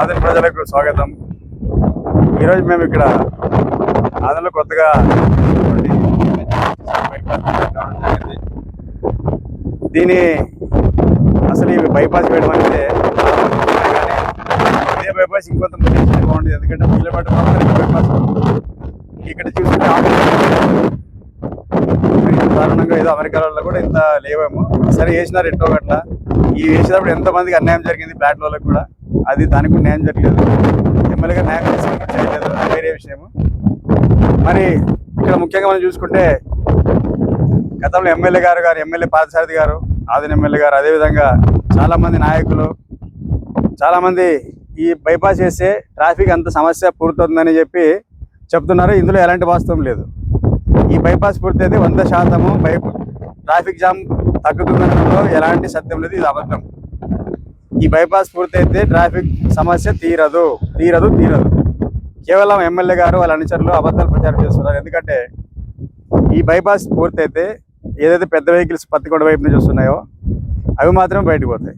ఆదరణ ప్రజలకు స్వాగతం. ఈరోజు మేము ఇక్కడ ఆదరణలో కొత్తగా దీని అసలు ఈ బైపాస్ వేయడం అంటే ఇదే బైపాస్ ఇంకొంత బాగుంటుంది. ఎందుకంటే కిలోమీటర్ బైపాస్ ఇక్కడ చూస్తే సాధారణంగా ఏదో అమెరికాలో కూడా ఇంత లేవేమో, సరే వేసినారు ఎంతో గట్ల. ఈ వేసినప్పుడు ఎంతమందికి అన్యాయం జరిగింది, ఫ్లాట్ వాళ్ళకి కూడా. అది దానికి కూడా న్యాయం జరగలేదు, ఎమ్మెల్యేగా న్యాయం చేయలేదు, అది వేరే విషయము. మరి ఇక్కడ ముఖ్యంగా మనం చూసుకుంటే గతంలో ఎమ్మెల్యే పార్థసారథి గారు, ఆదిన ఎమ్మెల్యే గారు, అదేవిధంగా చాలామంది నాయకులు చాలామంది ఈ బైపాస్ చేస్తే ట్రాఫిక్ అంత సమస్య పూర్తవుతుందని చెప్పి చెప్తున్నారు. ఇందులో ఎలాంటి వాస్తవం లేదు. ఈ బైపాస్ పూర్తయితే 100% ట్రాఫిక్ జామ్ తగ్గుతుందనడంలో ఎలాంటి సత్యం లేదు, ఇది అబద్ధం. ఈ బైపాస్ పూర్తయితే ట్రాఫిక్ సమస్య తీరదు. కేవలం ఎమ్మెల్యే గారు వాళ్ళ అనుచరులు అబద్ధాలు ప్రచారం చేస్తున్నారు. ఎందుకంటే ఈ బైపాస్ పూర్తయితే ఏదైతే పెద్ద వెహికల్స్ పత్తికొండ వైపు నుంచి వస్తున్నాయో అవి మాత్రమే బయటకు పోతాయి.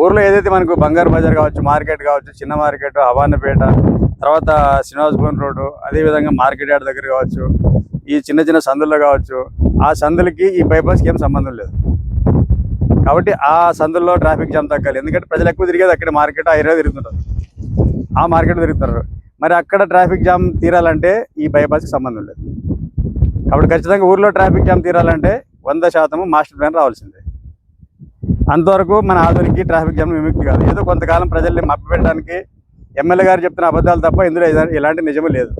ఊర్లో ఏదైతే మనకు బంగారు బజార్ కావచ్చు, మార్కెట్ కావచ్చు, చిన్న మార్కెట్, అవాన్నపేట, తర్వాత శ్రీనివాసపురం రోడ్డు, అదేవిధంగా మార్కెట్ యార్డ్ దగ్గర కావచ్చు, ఈ చిన్న చిన్న సందుల్లో కావచ్చు, ఆ సందులకి ఈ బైపాస్కి ఏం సంబంధం లేదు. కాబట్టి ఆ సందుల్లో ట్రాఫిక్ జామ్ తగ్గాలి. ఎందుకంటే ప్రజలు ఎక్కువ తిరిగేది అక్కడ మార్కెట్, ఆ ఏరియా తిరుగుతుంటారు, ఆ మార్కెట్ తిరుగుతారు. మరి అక్కడ ట్రాఫిక్ జామ్ తీరాలంటే ఈ బైపాస్కి సంబంధం లేదు. కాబట్టి ఖచ్చితంగా ఊర్లో ట్రాఫిక్ జామ్ తీరాలంటే 100% మాస్టర్ ప్లాన్ రావాల్సిందే. అంతవరకు మన ఆధునికి ట్రాఫిక్ జామ్ విముక్తి కాదు. ఏదో కొంతకాలం ప్రజల్ని మభ్యపెట్టడానికి ఎమ్మెల్యే గారు చెప్తున్న అబద్ధాలు తప్ప ఇందులో ఎలాంటి నిజమే లేదు.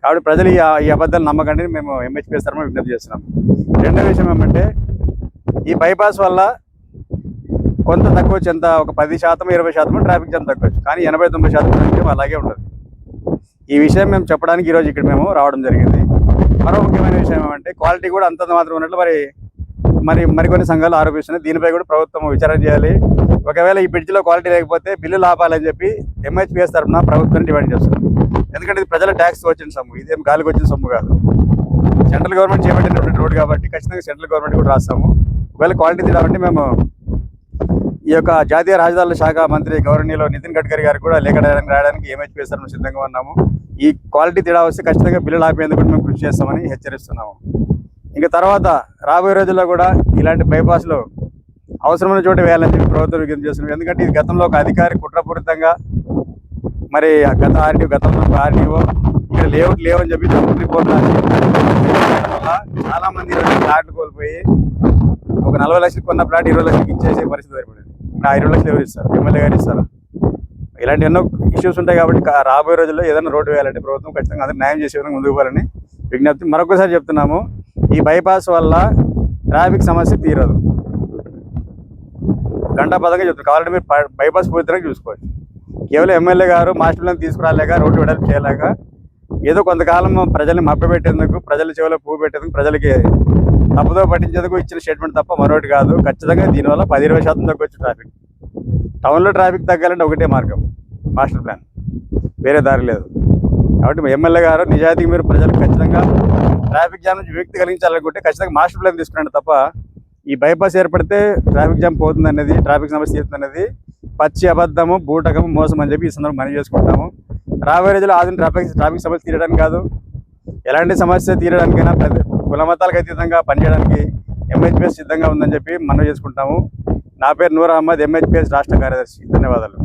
కాబట్టి ప్రజలు ఈ అబద్ధాలు నమ్మకండి మేము ఎంహెచ్పిఎస్ తరఫున విజ్ఞప్తి చేస్తున్నాం. రెండో విషయం ఏమంటే ఈ బైపాస్ వల్ల కొంత తక్కువచ్చు, ఎంత ఒక 10% 20% ట్రాఫిక్ జామ్ తగ్గవచ్చు, కానీ 89% ట్రాఫిక్ జామ్ అలాగే ఉంటుంది. ఈ విషయం మేము చెప్పడానికి ఈరోజు ఇక్కడ మేము రావడం జరిగింది. మరో ముఖ్యమైన విషయం ఏమంటే క్వాలిటీ కూడా అంతంత మాత్రం ఉన్నట్లు మరికొన్ని సంఘాలు ఆరోపిస్తున్నాయి. దీనిపై కూడా ప్రభుత్వం విచారణ చేయాలి. ఒకవేళ ఈ బ్రిడ్జ్లో క్వాలిటీ లేకపోతే బిల్లులు ఆపాలని చెప్పి ఎంహెచ్పిఎస్ తరఫున ప్రభుత్వం డిమాండ్ చేస్తున్నాం. ఎందుకంటే ఇది ప్రజల ట్యాక్స్ వచ్చిన సొమ్ము, ఇదేం గాలికి వచ్చిన సొమ్ము కాదు. సెంట్రల్ గవర్నమెంట్ చేపట్టినటువంటి రోడ్ కాబట్టి ఖచ్చితంగా సెంట్రల్ గవర్నమెంట్ కూడా రాస్తాము. ఒకవేళ క్వాలిటీ తీరాలంటే మేము ఈ యొక్క జాతీయ రహదారుల శాఖ మంత్రి గౌరవనీయులు నితిన్ గడ్కరీ గారికి కూడా లేఖ రాయడానికి ఎంహెచ్పిఎస్ తరఫున సిద్ధంగా ఉన్నాము. ఈ క్వాలిటీ తేడా వస్తే ఖచ్చితంగా బిల్లులు ఆపేందుకు కూడా మేము కృషి చేస్తామని హెచ్చరిస్తున్నాము. ఇంకా తర్వాత రాబోయే రోజుల్లో కూడా ఇలాంటి బైపాస్లో అవసరమైన చోట వేయాలని చెప్పి ప్రభుత్వం విజ్ఞప్తి చేస్తున్నాం. ఎందుకంటే ఇది గతంలో ఒక అధికారి కుట్రపూరితంగా మరి గతంలో ఆర్డీఓ ఇక్కడ లేవని చెప్పి తప్పుడు రిపోర్ట్ రాసి చాలా మంది ఫ్లాట్లు కోల్పోయి ఒక 40 లక్షలు కొన్న ఫ్లాట్ 20 లక్షలకి ఇచ్చేసే పరిస్థితి ఏర్పడింది. ఆ 20 లక్షలు ఎవరు ఇస్తారు? ఎమ్మెల్యే గారు ఇస్తారు. ఇలాంటి ఎన్నో ఇష్యూస్ ఉంటాయి. కాబట్టి రాబోయే రోజుల్లో ఏదైనా రోడ్డు వేయాలంటే ప్రభుత్వం ఖచ్చితంగా అందరూ న్యాయం చేసే విధంగా ముందుకు పోవాలని విజ్ఞప్తి. మరొకసారి చెప్తున్నాము, ఈ బైపాస్ వల్ల ట్రాఫిక్ సమస్య తీరదు. గంటాపదంగా చెప్తాను. కావాలంటే మీరు బైపాస్ పూర్తిగా చూసుకోవచ్చు. కేవలం ఎమ్మెల్యే గారు మాస్టర్ ప్లాన్ తీసుకురాలేక, రోడ్డు వెడల్పు చేయలేక, ఏదో కొంతకాలం ప్రజల్ని మభ్యపెట్టేందుకు, ప్రజల చెవిలో పువ్వు పెట్టేందుకు, ప్రజలకి తప్పుదో పట్టించేందుకు ఇచ్చిన స్టేట్మెంట్ తప్ప మరొకటి కాదు. ఖచ్చితంగా దీనివల్ల 10-20% తగ్గొచ్చు ట్రాఫిక్. టౌన్లో ట్రాఫిక్ తగ్గాలంటే ఒకటే మార్గం, మాస్టర్ ప్లాన్, వేరే దారి లేదు. కాబట్టి ఎమ్మెల్యే గారు నిజాయితీగా మీరు ప్రజలకు ఖచ్చితంగా ట్రాఫిక్ జామ్ నుంచి విముక్తి కలిగించాలనుకుంటే ఖచ్చితంగా మాస్టర్ ప్లాన్ తీసుకురండి తప్ప ఈ బైపాస్ ఏర్పడితే ట్రాఫిక్ జామ్ పోతుందనేది, ట్రాఫిక్ సమస్య తీరుతుందనేది పచ్చి అబద్ధము, బూటకము, మోసం అని చెప్పి ఈ సందర్భంగా మనం చేసుకుంటాము. రాబోయే రోజుల్లో ఆదిన ట్రాఫిక్ సమస్య తీరడానికి కాదు, ఎలాంటి సమస్య తీరడానికైనా కుల మతాలకు అతీతంగా పనిచేయడానికి ఎంహెచ్పిఎస్ సిద్ధంగా ఉందని చెప్పి మనం చేసుకుంటాము. నా పేరు నూర్ అహ్మద్, ఎంహెచ్పిఎస్ రాష్ట్ర కార్యదర్శి. ధన్యవాదాలు.